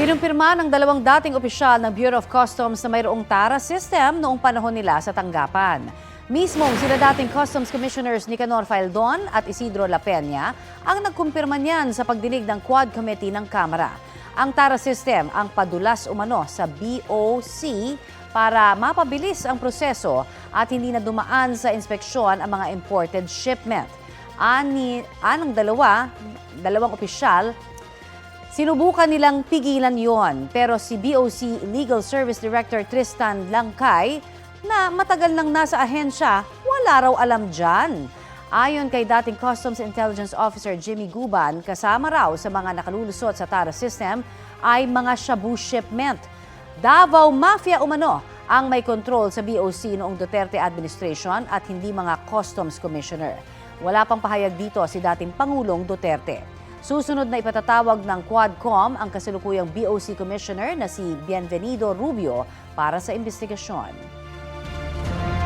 Kinumpirma ng dalawang dating opisyal ng Bureau of Customs na mayroong TARA system noong panahon nila sa tanggapan. Mismong sila dating Customs Commissioners Nicanor Faildon at Isidro La Peña ang nagkumpirma niyan sa pagdinig ng Quad Committee ng Kamara. Ang TARA system ang padulas umano sa BOC para mapabilis ang proseso at hindi na dumaan sa inspeksyon ang mga imported shipment. Anong dalawang opisyal, sinubukan nilang pigilan yon, pero si BOC Legal Service Director Tristan Langkay na matagal nang nasa ahensya, wala raw alam dyan. Ayon kay dating Customs Intelligence Officer Jimmy Guban, kasama raw sa mga nakalulusot sa TARA system ay mga shabu shipment. Davao Mafia umano ang may control sa BOC noong Duterte administration at hindi mga Customs Commissioner. Wala pang pahayag dito si dating Pangulong Duterte. Susunod na ipatatawag ng Quadcom ang kasalukuyang BOC Commissioner na si Bienvenido Rubio para sa investigasyon.